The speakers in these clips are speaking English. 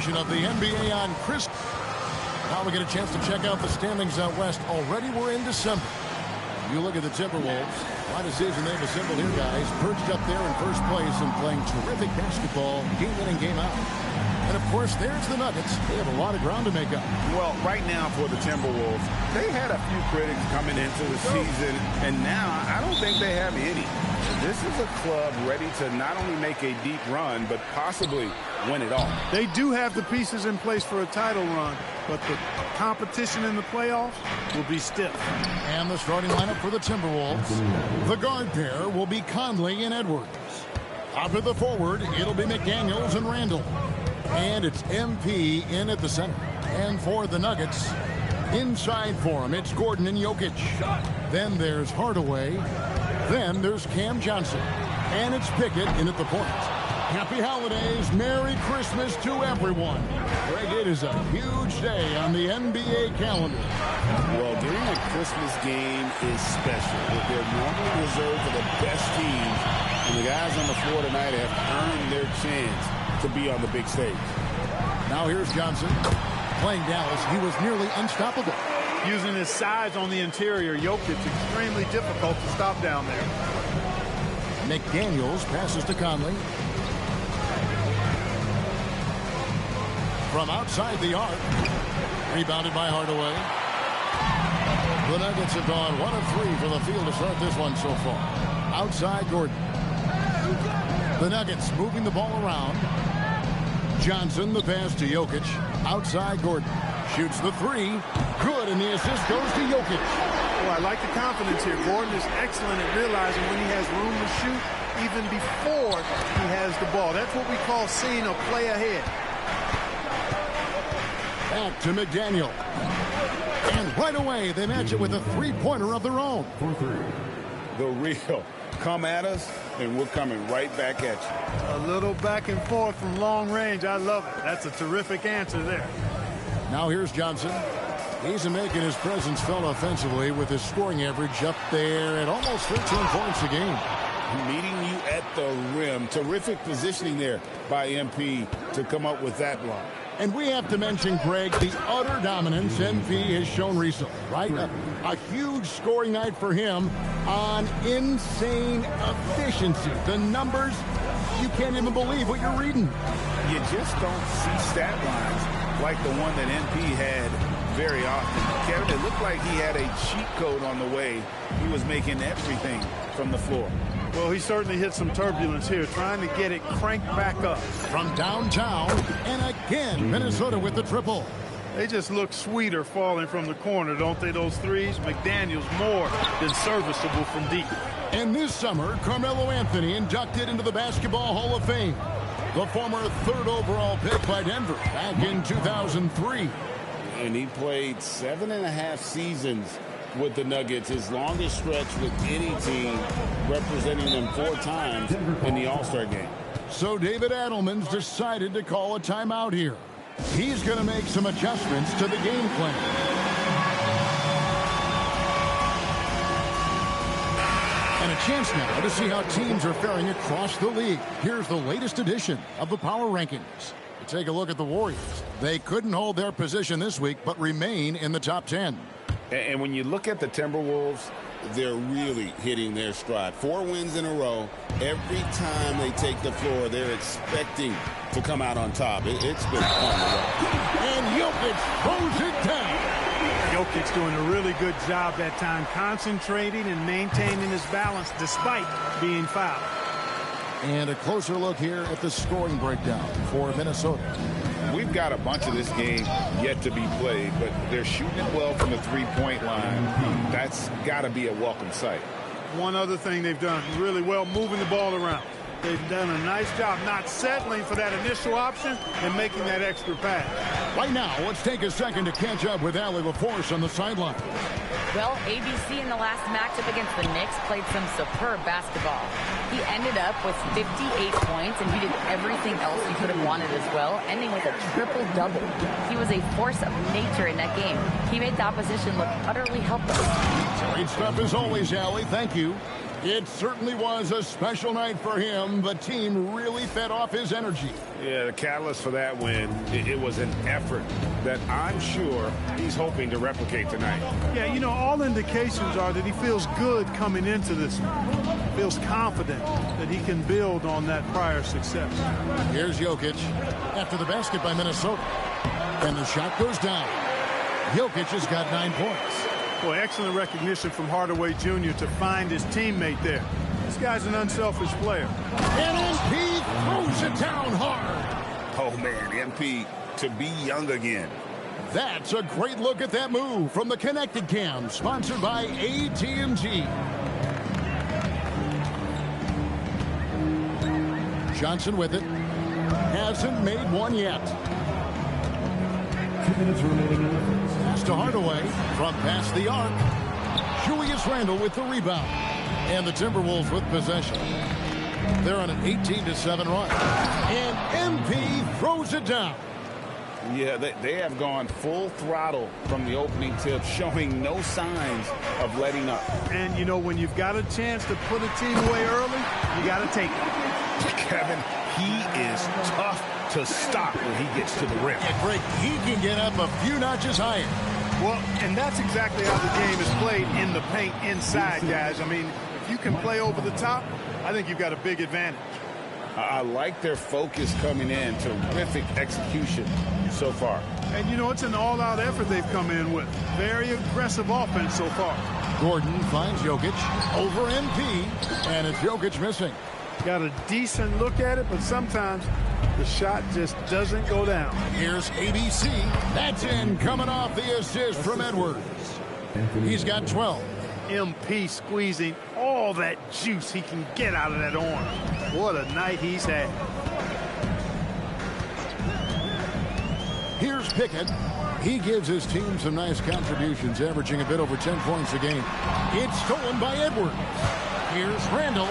edition of the NBA on Chris. Now we get a chance to check out the standings out west. Already we're in December. You look at the Timberwolves. What a season they've assembled here, guys. Perched up there in first place and playing terrific basketball game in and game out. And, of course, there's the Nuggets. They have a lot of ground to make up. Well, right now for the Timberwolves, they had a few critics coming into the season, and now I don't think they have any. This is a club ready to not only make a deep run, but possibly win it all. They do have the pieces in place for a title run, but the competition in the playoffs will be stiff. And the starting lineup for the Timberwolves. The guard pair will be Conley and Edwards. Out of the forward, it'll be McDaniels and Randall. And it's MP in at the center. And for the Nuggets, inside for them, it's Gordon and Jokic. Then there's Hardaway. Then there's Cam Johnson. And it's Pickett in at the point. Happy holidays. Merry Christmas to everyone. Greg, it is a huge day on the NBA calendar. Well, during a Christmas game is special. They're normally reserved for the best teams. And the guys on the floor tonight have earned their chance to be on the big stage. Now here's Johnson. Playing Dallas, he was nearly unstoppable. Using his size on the interior, Jokic extremely difficult to stop down there. McDaniels passes to Conley. From outside the arc. Rebounded by Hardaway. The Nuggets have gone 1 of 3 for the field to start this one so far. Outside Gordon. The Nuggets moving the ball around. Johnson, the pass to Jokic. Outside Gordon. Shoots the three. Good, and the assist goes to Jokic. Well, I like the confidence here. Gordon is excellent at realizing when he has room to shoot even before he has the ball. That's what we call seeing a play ahead. Back to McDaniel. And right away, they match it with a three-pointer of their own. The real. Come at us, and we're coming right back at you. A little back and forth from long range. I love it. That's a terrific answer there. Now here's Johnson. He's making his presence felt offensively with his scoring average up there at almost 13 points a game. Meeting you at the rim. Terrific positioning there by MP to come up with that block. And we have to mention, Greg, the utter dominance MP has shown recently, right? A huge scoring night for him on insane efficiency. The numbers, you can't even believe what you're reading. You just don't see stat lines like the one that MP had very often. Kevin, it looked like he had a cheat code on the way. He was making everything from the floor. Well, he certainly hit some turbulence here, trying to get it cranked back up. From downtown, and again, Minnesota with the triple. They just look sweeter falling from the corner, don't they, those threes? McDaniels more than serviceable from deep. And this summer, Carmelo Anthony inducted into the Basketball Hall of Fame. The former 3rd overall pick by Denver back in 2003. And he played 7.5 seasons with the Nuggets, his longest stretch with any team, representing them 4 times in the All-Star game. So David Adelman's decided to call a timeout here. He's going to make some adjustments to the game plan. And a chance now to see how teams are faring across the league. Here's the latest edition of the Power Rankings. Take a look at the Warriors. They couldn't hold their position this week, but remain in the top 10. And when you look at the Timberwolves, they're really hitting their stride. 4 wins in a row. Every time they take the floor, they're expecting to come out on top. It's been fun to watch. And Jokic throws it down. Jokic's doing a really good job that time, concentrating and maintaining his balance despite being fouled. And a closer look here at the scoring breakdown for Minnesota. We've got a bunch of this game yet to be played, but they're shooting it well from the three-point line. That's got to be a welcome sight. One other thing they've done really well, moving the ball around. They've done a nice job not settling for that initial option and making that extra pass. Right now, let's take a second to catch up with Allie LaForce on the sideline. Well, ABC in the last matchup against the Knicks played some superb basketball. He ended up with 58 points, and he did everything else he could have wanted as well, ending with a triple-double. He was a force of nature in that game. He made the opposition look utterly helpless. Great stuff as always, Allie. Thank you. It certainly was a special night for him. The team really fed off his energy. Yeah, the catalyst for that win, it was an effort that I'm sure he's hoping to replicate tonight. Yeah, you know, all indications are that he feels good coming into this one. Feels confident that he can build on that prior success. Here's Jokic after the basket by Minnesota. And the shot goes down. Jokic has got 9 points. Boy, excellent recognition from Hardaway Jr. to find his teammate there. This guy's an unselfish player. And MP throws it down hard. Oh, man, MP to be young again. That's a great look at that move from the Connected Cam, sponsored by AT&T. Johnson with it. Hasn't made one yet. 2 minutes remaining in the first. Pass to Hardaway from past the arc. Julius Randle with the rebound. And the Timberwolves with possession. They're on an 18-7 run. And MP throws it down. Yeah, they have gone full throttle from the opening tip, showing no signs of letting up. And, you know, when you've got a chance to put a team away early, you got to take it. Kevin, he is tough to stop when he gets to the rim. Yeah, Greg, he can get up a few notches higher. Well, and that's exactly how the game is played in the paint inside, guys. I mean, if you can play over the top, I think you've got a big advantage. I like their focus coming in. Terrific execution so far. And, you know, it's an all-out effort they've come in with. Very aggressive offense so far. Gordon finds Jokic over MP, and it's Jokic missing. Got a decent look at it, but sometimes the shot just doesn't go down. Here's ABC. That's in, coming off the assist from Edwards. He's got 12. MP squeezing all that juice he can get out of that orange. What a night he's had. Here's Pickett. He gives his team some nice contributions, averaging a bit over 10 points a game. It's stolen by Edwards. Here's Randle.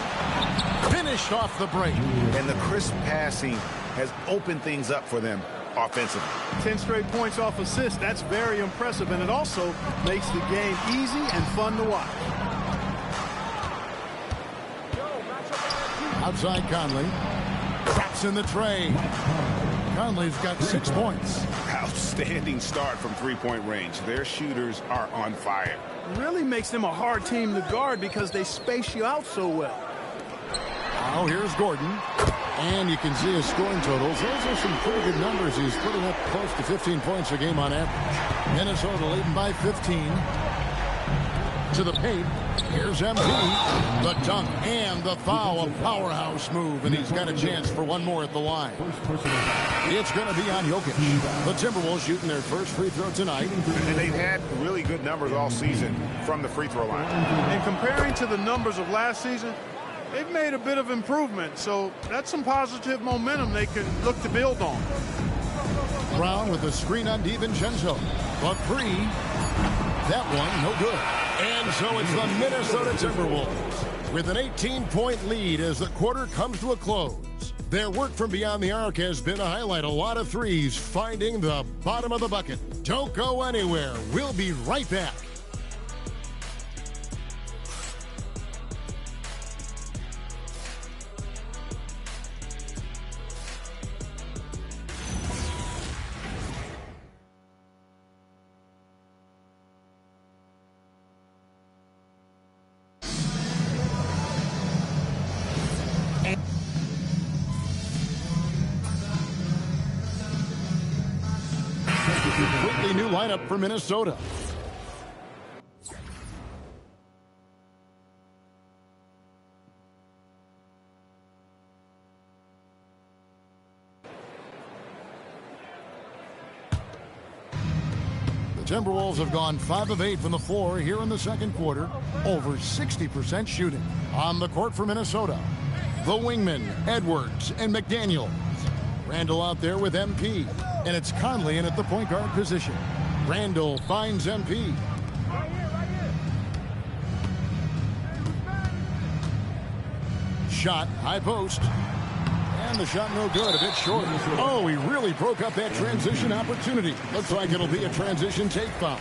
Finished off the break. And the crisp passing has opened things up for them offensively. 10 straight points off assists. That's very impressive, and it also makes the game easy and fun to watch. Outside Conley. Traps in the tray. Conley's got 6 points. Outstanding start from three-point range. Their shooters are on fire. Really makes them a hard team to guard because they space you out so well. Now here's Gordon. And you can see his scoring totals. Those are some pretty good numbers. He's putting up close to 15 points a game on average. Minnesota leading by 15. To the paint. Here's MP. The dunk and the foul. A powerhouse move. And he's got a chance for one more at the line. It's going to be on Jokic. The Timberwolves shooting their first free throw tonight. And they've had really good numbers all season from the free throw line. And comparing to the numbers of last season, they've made a bit of improvement. So that's some positive momentum they can look to build on. Brown with the screen on DiVincenzo. But three. That one, no good. And so it's the Minnesota Timberwolves with an 18-point lead as the quarter comes to a close. Their work from beyond the arc has been a highlight. A lot of threes finding the bottom of the bucket. Don't go anywhere. We'll be right back. Completely new lineup for Minnesota. The Timberwolves have gone 5 of 8 from the floor here in the second quarter. Over 60% shooting. On the court for Minnesota, the wingmen, Edwards and McDaniels. Randle out there with MP. And it's Conley in at the point guard position. Randle finds MP. Shot, high post. And the shot no good, a bit short. Oh, he really broke up that transition opportunity. Looks like it'll be a transition take foul.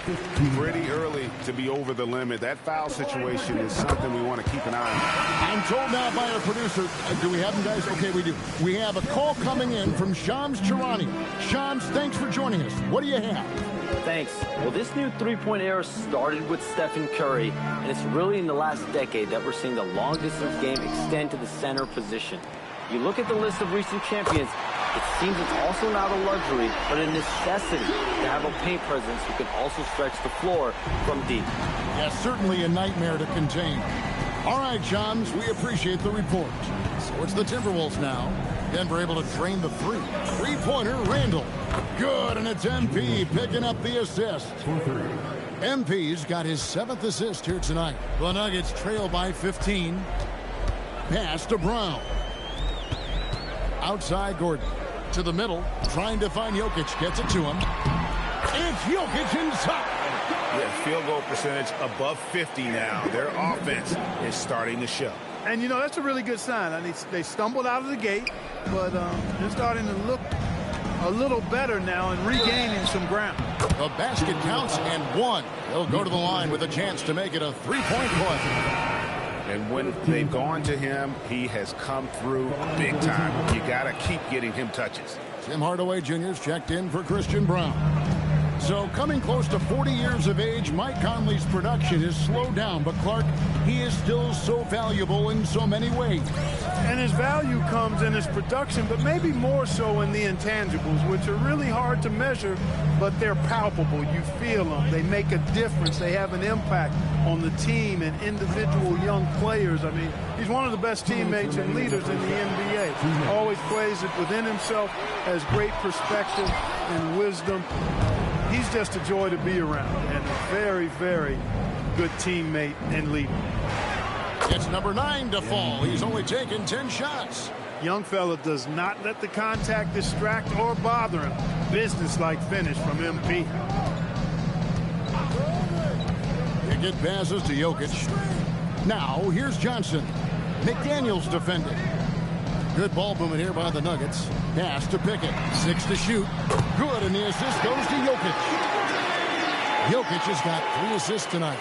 Pretty early to be over the limit. That foul situation is something we want to keep an eye on. I'm told now by our producer, do we have them, guys? Okay, we do. We have a call coming in from Shams Charania. Shams, thanks for joining us. What do you have? Thanks. Well, this new three-point era started with Stephen Curry, and it's really in the last decade that we're seeing the long-distance game extend to the center position. You look at the list of recent champions, it seems it's also not a luxury, but a necessity to have a paint presence who can also stretch the floor from deep. Yes, certainly a nightmare to contain. All right, Shams, we appreciate the report. So it's the Timberwolves now. Denver able to drain the three. Three-pointer, Randall. Good, and it's MP picking up the assist. MP's got his 7th assist here tonight. The Nuggets trail by 15. Pass to Brown. Outside Gordon. To the middle, trying to find Jokic. Gets it to him. It's Jokic inside. Yeah, field goal percentage above 50 now. Their offense is starting to show. And, you know, that's a really good sign. I mean, they stumbled out of the gate, but they're starting to look a little better now and regaining some ground. The basket counts and one. They'll go to the line with a chance to make it a three-point play. And when they've gone to him, he has come through big time. You got to keep getting him touches. Tim Hardaway Jr.'s checked in for Christian Brown. So coming close to 40 years of age, Mike Conley's production has slowed down. But, Clark, he is still so valuable in so many ways. And his value comes in his production, but maybe more so in the intangibles, which are really hard to measure, but they're palpable. You feel them. They make a difference. They have an impact on the team and individual young players. I mean, he's one of the best teammates and leaders in the NBA. Always plays it within himself, has great perspective and wisdom. He's just a joy to be around and a very, very good teammate and leader. It's number 9 to fall. He's only taken 10 shots. Young fella does not let the contact distract or bother him. Business-like finish from MP. They get passes to Jokic. Now, here's Johnson. McDaniels defending. Good ball movement here by the Nuggets. Pass to Pickett. 6 to shoot. Good, and the assist goes to Jokic. Jokic has got 3 assists tonight.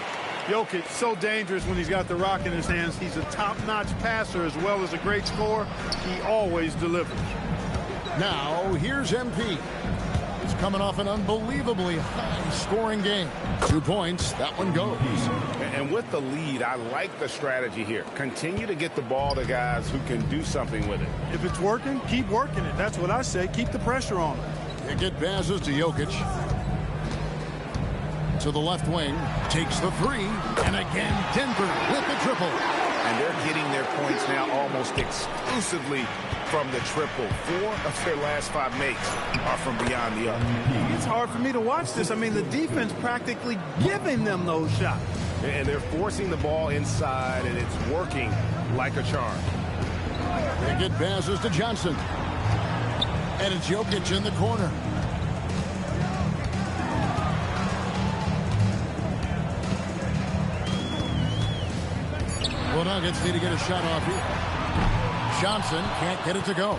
Jokic, so dangerous when he's got the rock in his hands. He's a top-notch passer as well as a great scorer. He always delivers. Now, here's MP. He's coming off an unbelievably high-scoring game. 2 points. That one goes. And with the lead, I like the strategy here. Continue to get the ball to guys who can do something with it. If it's working, keep working it. That's what I say. Keep the pressure on him. They get passes to Jokic. To the left wing. Takes the 3. And again, Denver with the triple. And they're getting their points now almost exclusively from the triple. 4 of their last 5 makes are from beyond the arc. It's hard for me to watch this. I mean, the defense practically giving them those shots. And they're forcing the ball inside, and it's working like a charm. They get passes to Johnson. And it's Jokic in the corner. Well, Nuggets need to get a shot off here. Johnson can't get it to go.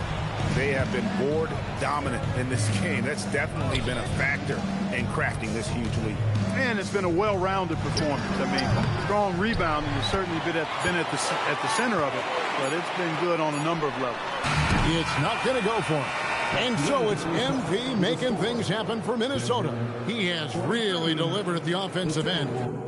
They have been board dominant in this game. That's definitely been a factor in crafting this huge lead. And it's been a well-rounded performance. I mean, strong rebounding has certainly been at the center of it, but it's been good on a number of levels. It's not going to go for him. And so it's MP making things happen for Minnesota. He has really delivered at the offensive end.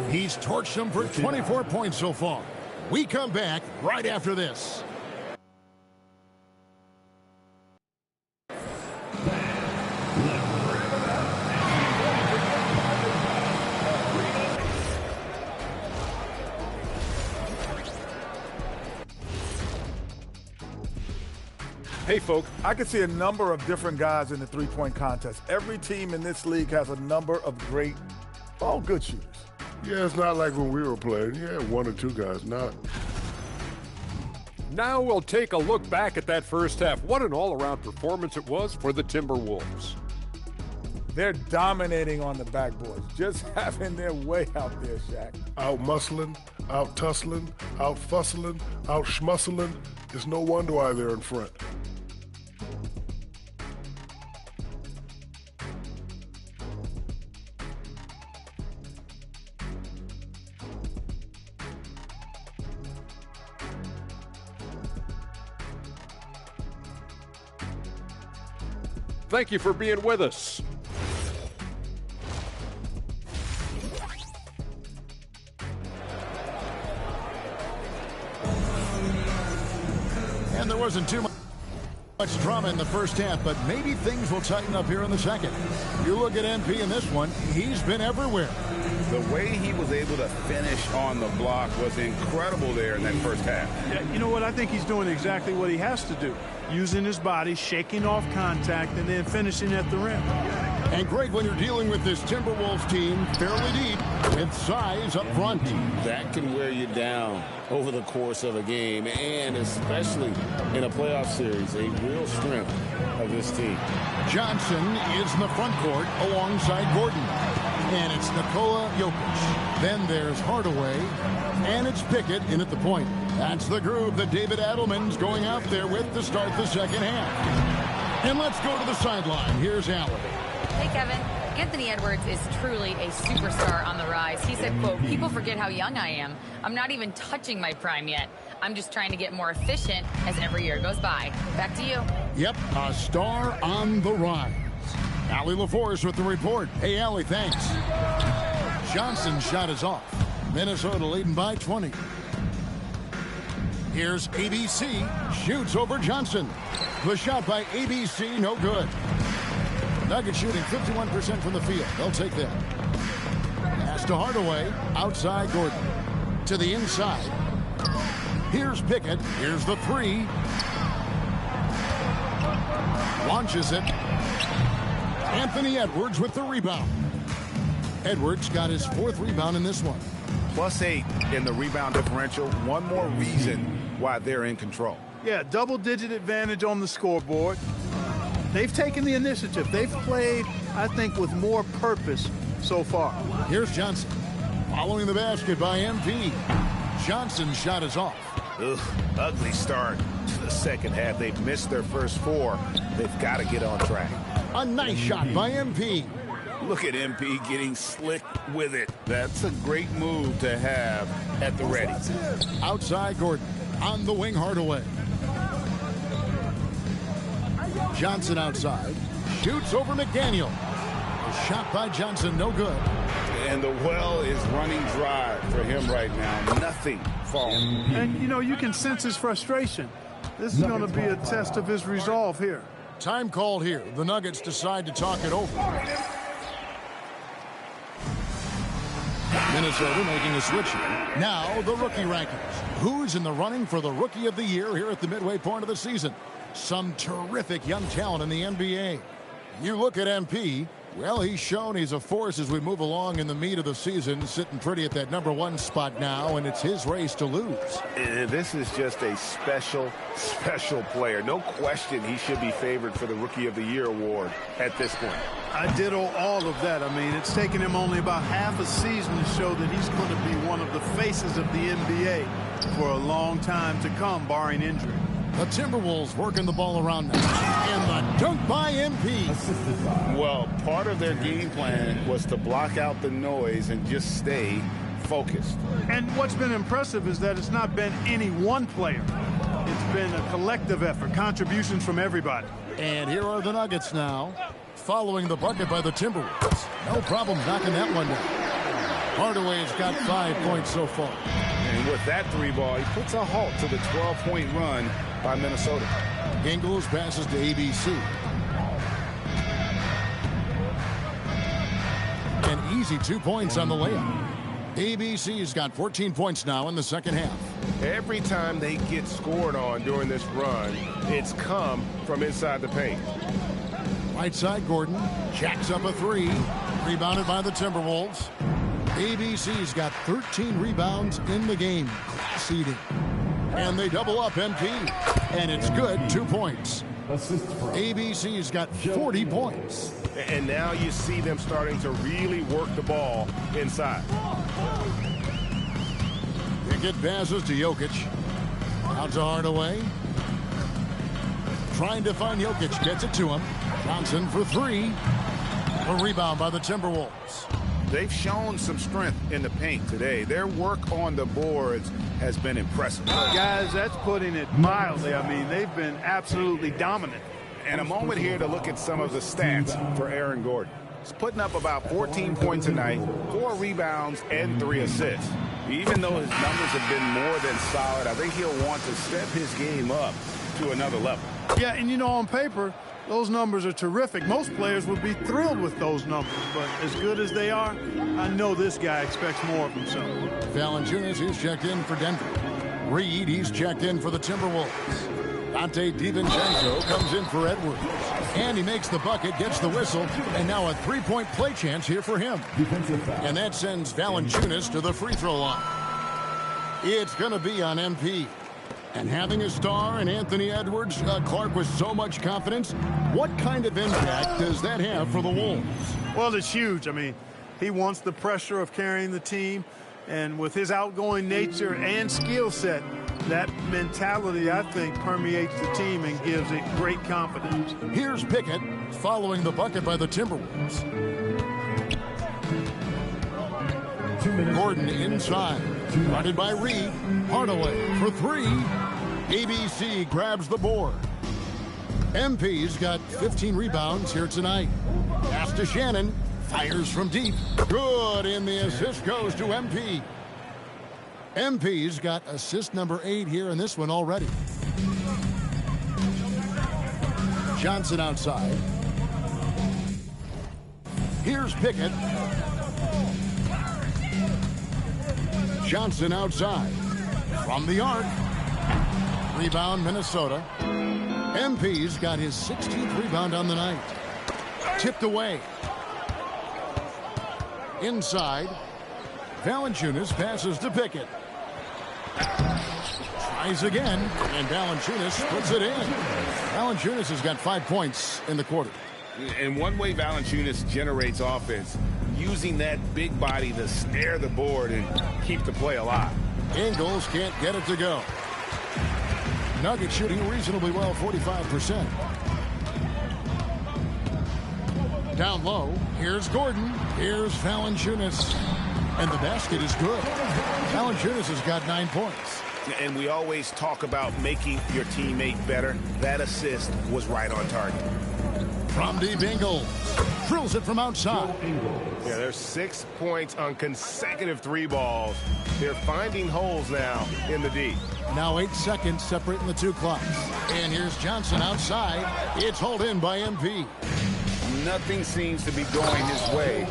He's torched them for 24 points so far. We come back right after this. Hey, folks, I can see a number of different guys in the three-point contest. Every team in this league has a number of great, all good shooters. Yeah, it's not like when we were playing. You had one or two guys, not. Now we'll take a look back at that first half. What an all-around performance it was for the Timberwolves. They're dominating on the backboards, just having their way out there, Shaq. Out-muscling, out-tussling, out-fussling, out-schmuscling. It's no wonder why they're in front. Thank you for being with us. And there wasn't too much drama in the first half, but maybe things will tighten up here in the second. You look at MP in this one, he's been everywhere. The way he was able to finish on the block was incredible there in that first half. Yeah, you know what? I think he's doing exactly what he has to do. Using his body, shaking off contact, and then finishing at the rim. And great when you're dealing with this Timberwolves team fairly deep with size up front. That can wear you down over the course of a game, and especially in a playoff series, a real strength of this team. Johnson is in the front court alongside Gordon. And it's Nikola Jokic. Then there's Hardaway. And it's Pickett in at the point. That's the groove that David Adelman's going out there with to start the second half. And let's go to the sideline. Here's Allen. Hey, Kevin. Anthony Edwards is truly a superstar on the rise. He said, quote, "People forget how young I am. I'm not even touching my prime yet. I'm just trying to get more efficient as every year goes by." Back to you. Yep, a star on the rise. Allie LaForce with the report. Hey, Allie, thanks. Johnson's shot is off. Minnesota leading by 20. Here's ABC. Shoots over Johnson. The shot by ABC, no good. Nuggets shooting 51% from the field. They'll take that. Pass to Hardaway. Outside Gordon. To the inside. Here's Pickett. Here's the three. Launches it. Anthony Edwards with the rebound. Edwards got his fourth rebound in this one. +8 in the rebound differential. One more reason why they're in control. Yeah, double-digit advantage on the scoreboard. They've taken the initiative. They've played, I think, with more purpose so far. Here's Johnson. Following the basket by MP. Johnson's shot is off. Ugh, ugly start to the second half. They've missed their first four. They've got to get on track. A nice shot by MP. Look at MP getting slick with it. That's a great move to have at the ready. Outside Gordon. On the wing, Hardaway. Johnson outside. Shoots over McDaniel. A shot by Johnson, no good. And the well is running dry for him right now. Nothing falling. And, you know, you can sense his frustration. This is going to be a test of his resolve here. Time called here. The Nuggets decide to talk it over. Minnesota making a switch here. Now the rookie rankings. Who's in the running for the Rookie of the Year here at the midway point of the season? Some terrific young talent in the NBA. You look at MP. Well, he's shown he's a force as we move along in the meat of the season, sitting pretty at that #1 spot now, and it's his race to lose. This is just a special, special player. No question he should be favored for the Rookie of the Year award at this point. I ditto all of that. I mean, it's taken him only about half a season to show that he's going to be one of the faces of the NBA for a long time to come, barring injury. The Timberwolves working the ball around now. And the dunk by MP. Well, part of their game plan was to block out the noise and just stay focused. And what's been impressive is that it's not been any one player. It's been a collective effort, contributions from everybody. And here are the Nuggets now, following the bucket by the Timberwolves. No problem knocking that one down. Hardaway's got 5 points so far. And with that 3-ball, he puts a halt to the 12-point run by Minnesota. Ingles passes to ABC. An easy 2 points on the layup. ABC's got 14 points now in the second half. Every time they get scored on during this run, it's come from inside the paint. Right side, Gordon jacks up a 3. Rebounded by the Timberwolves. ABC's got 13 rebounds in the game. Class eating. And they double up MP. And it's good, 2 points. ABC's got 40 points. And now you see them starting to really work the ball inside. Pickett passes to Jokic. Out to Hardaway. Trying to find Jokic. Gets it to him. Johnson for 3. A rebound by the Timberwolves. They've shown some strength in the paint today. Their work on the boards has been impressive. Guys, that's putting it mildly. I mean, they've been absolutely dominant. And a moment here to look at some of the stats for Aaron Gordon. He's putting up about 14 points a night, 4 rebounds, and 3 assists. Even though his numbers have been more than solid, I think he'll want to step his game up to another level. Yeah, and you know, on paper, those numbers are terrific. Most players would be thrilled with those numbers, but as good as they are, I know this guy expects more of himself. Valanciunas, he's checked in for Denver. Reed, he's checked in for the Timberwolves. Dante DiVincenzo comes in for Edwards. And he makes the bucket, gets the whistle, and now a 3-point play chance here for him. And that sends Valanciunas to the free throw line. It's going to be on MP. And having a star in Anthony Edwards, Clark, with so much confidence, what kind of impact does that have for the Wolves? Well, it's huge. I mean, he wants the pressure of carrying the team, and with his outgoing nature and skill set, that mentality, I think, permeates the team and gives it great confidence. Here's Pickett following the bucket by the Timberwolves. Gordon inside. Guarded by Reed. Hardaway for 3. ABC grabs the board. MP's got 15 rebounds here tonight. Pass to Shannon. Fires from deep. Good, and the assist goes to MP. MP's got assist number 8 here in this one already. Johnson outside. Here's Pickett. Johnson outside. From the arc. Rebound, Minnesota. MP's got his 16th rebound on the night. Tipped away. Inside. Valanciunas passes to Pickett. Tries again, and Valanciunas puts it in. Valanciunas has got 5 points in the quarter. And one way Valanciunas generates offense, using that big body to snare the board and keep the play alive. Ingles can't get it to go. Nuggets shooting reasonably well, 45%. Down low, here's Gordon. Here's Valanciunas. And the basket is good. Valanciunas has got 9 points. And we always talk about making your teammate better. That assist was right on target. From deep, Ingles drills it from outside. Yeah, there's 6 points on consecutive 3 balls. They're finding holes now in the D. Now 8 seconds separating the 2 clocks. And here's Johnson outside. It's hauled in by MP. Nothing seems to be going his way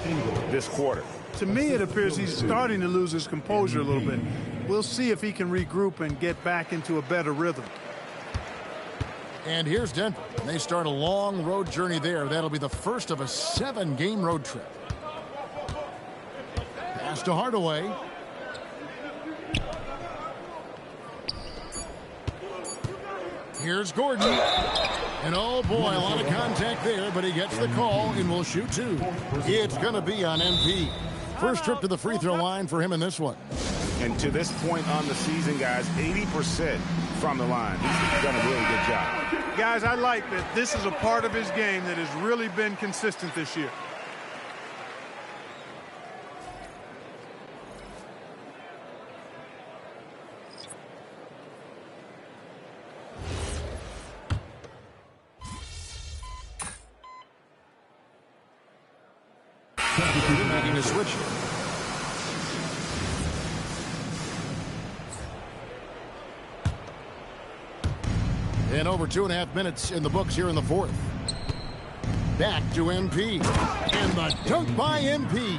this quarter. To me, it appears he's starting to lose his composure a little bit. We'll see if he can regroup and get back into a better rhythm. And here's Denver. They start a long road journey there. That'll be the first of a 7-game road trip. Pass to Hardaway. Here's Gordon. And oh boy, a lot of contact there, but he gets the call and will shoot 2. It's going to be on MP. First trip to the free throw line for him in this one. And to this point on the season, guys, 80% from the line. He's done a really good job. Guys, I like that this is a part of his game that has really been consistent this year. Making a switch. And over 2.5 minutes in the books here in the fourth. Back to MP. And the dunk by MP.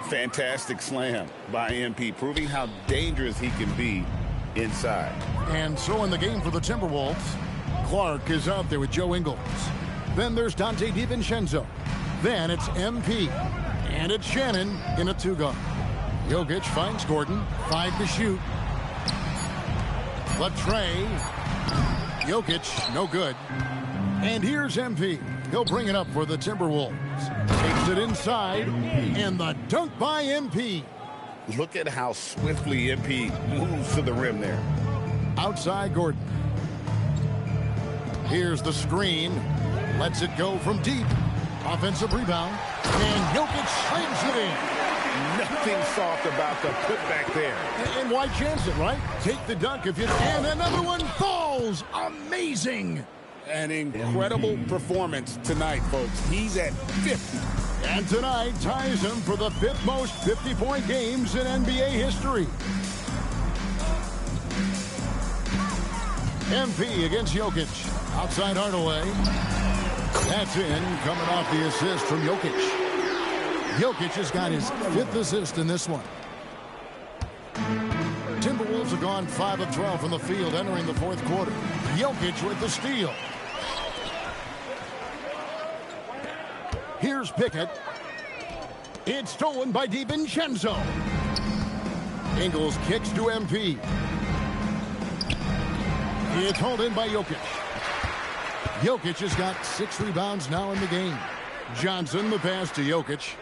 Fantastic slam by MP, proving how dangerous he can be inside. And so in the game for the Timberwolves, Clark is out there with Joe Ingles. Then there's Dante DiVincenzo. Then it's MP. And it's Shannon in a two-guard. Jokic finds Gordon. 5 to shoot. Latrey. Jokic, no good. And here's MP. He'll bring it up for the Timberwolves. Takes it inside. And the dunk by MP. Look at how swiftly MP moves to the rim there. Outside Gordon. Here's the screen. Lets it go from deep. Offensive rebound. And Jokic slams it in. Nothing soft about the putback there. And why chance it, right? Take the dunk if you can. Another one falls. Amazing. An incredible performance tonight, folks. He's at 50. And tonight ties him for the 5th most 50-point games in NBA history. MP against Jokic. Outside Hardaway. That's in, coming off the assist from Jokic. Jokic has got his 5th assist in this one. Timberwolves have gone 5 of 12 from the field entering the fourth quarter. Jokic with the steal. Here's Pickett. It's stolen by DiVincenzo. Ingles kicks to MP. It's hauled in by Jokic. Jokic has got 6 rebounds now in the game. Johnson, the pass to Jokic.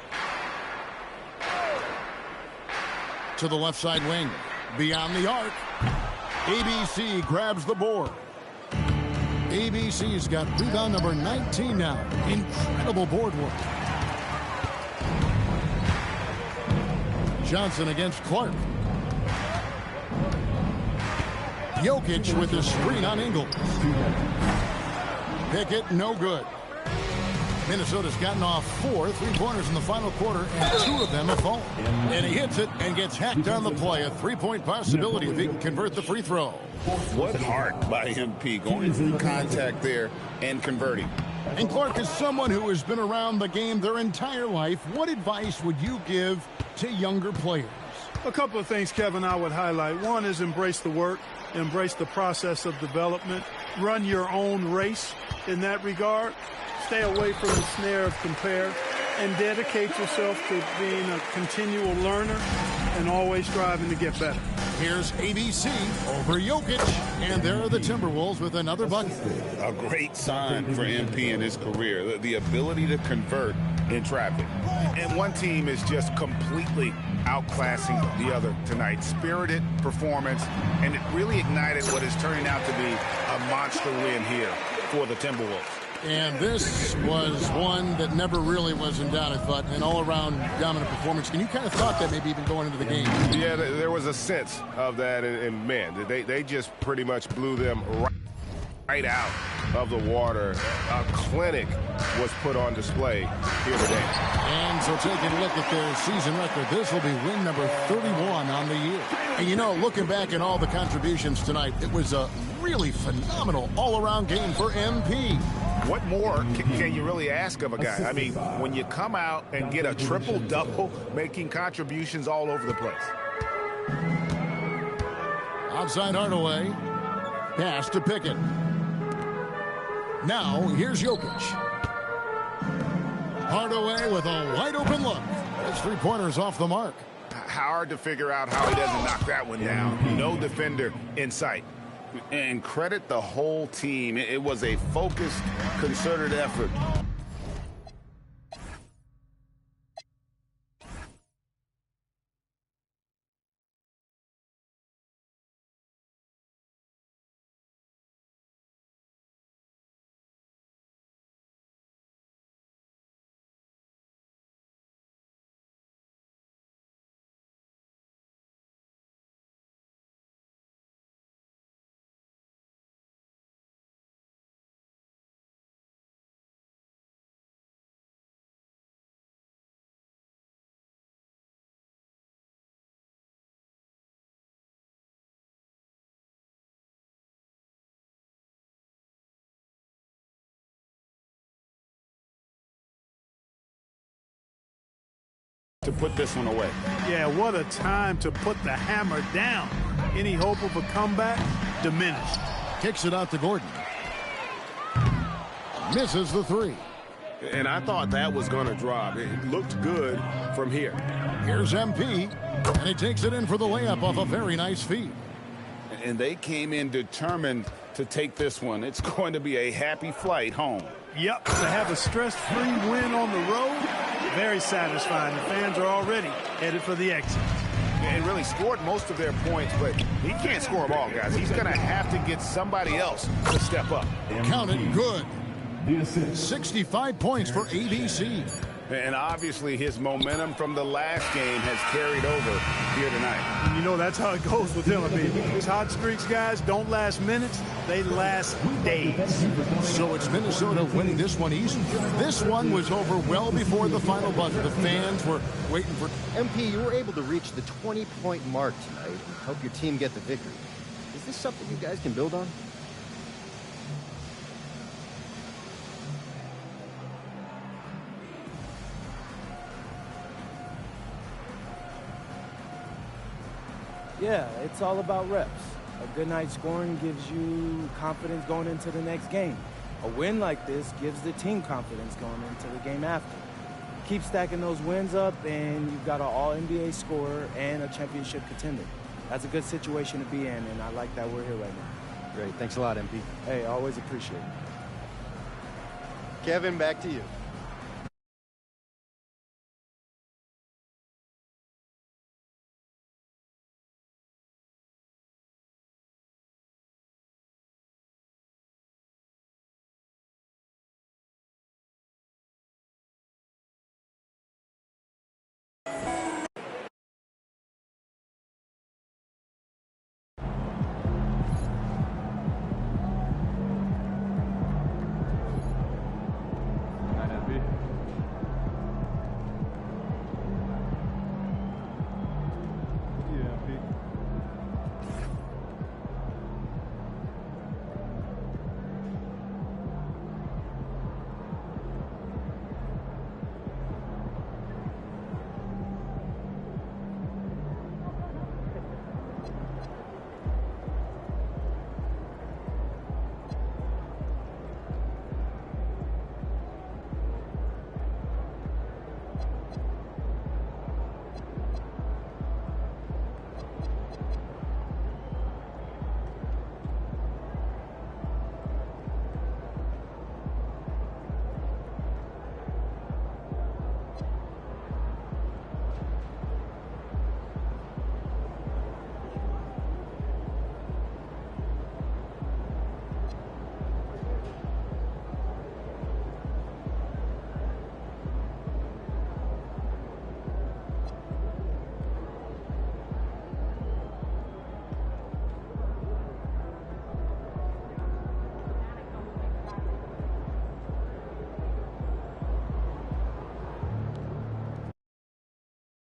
To the left side wing. Beyond the arc. ABC grabs the board. ABC's got rebound number 19 now. Incredible board work. Johnson against Clark. Jokic with the screen on Ingles. Pickett, no good. Minnesota's gotten off 4 3-pointers in the final quarter, and 2 of them have fallen. And he hits it and gets hacked on the play. A 3-point possibility if he can convert the free throw. What heart by MP, going through contact there and converting. And Clark is someone who has been around the game their entire life. What advice would you give to younger players? A couple of things, Kevin, I would highlight. One is embrace the work, embrace the process of development, run your own race in that regard. Stay away from the snare of compare and dedicate yourself to being a continual learner and always striving to get better. Here's ABC over Jokic, and there are the Timberwolves with another bucket. A great sign for MP in his career, the ability to convert in traffic. And one team is just completely outclassing the other tonight. Spirited performance, and it really ignited what is turning out to be a monster win here for the Timberwolves. And this was one that never really was in doubt, I thought, an all-around dominant performance. And you kind of thought that maybe even going into the game. Yeah, there was a sense of that, and man, they just pretty much blew them right out of the water. A clinic was put on display here today. And so taking a look at their season record, this will be win number 31 on the year. And you know, looking back at all the contributions tonight, it was a really phenomenal all-around game for MP. What more can you really ask of a guy? I mean, when you come out and get a triple-double, making contributions all over the place. Outside Hardaway. Pass to Pickett. Now, here's Jokic. Hardaway with a wide-open look. His three-pointer's off the mark. Hard to figure out how he doesn't knock that one down. No defender in sight. And credit the whole team. It was a focused, concerted effort. to put this one away. Yeah, what a time to put the hammer down. Any hope of a comeback? Diminished. Kicks it out to Gordon. Misses the three. And I thought that was going to drop. It looked good from here. Here's MP, and he takes it in for the layup off a very nice feed. And they came in determined to take this one. It's going to be a happy flight home. Yep, to have a stress-free win on the road, very satisfying. The fans are already headed for the exit. And really scored most of their points, but he can't score them all, guys. He's going to have to get somebody else to step up. Count it good. 65 points for ABC. And obviously his momentum from the last game has carried over here tonight. And you know that's how it goes with him. I mean, these hot streaks, guys, don't last minutes. They last days. So it's Minnesota winning this one easy. This one was over well before the final buzzer. The fans were waiting for... MP, you were able to reach the 20-point mark tonight and help your team get the victory. Is this something you guys can build on? Yeah, it's all about reps. A good night scoring gives you confidence going into the next game. A win like this gives the team confidence going into the game after. Keep stacking those wins up, and you've got an all-NBA scorer and a championship contender. That's a good situation to be in, and I like that we're here right now. Great. Thanks a lot, MP. Hey, always appreciate it. Kevin, back to you.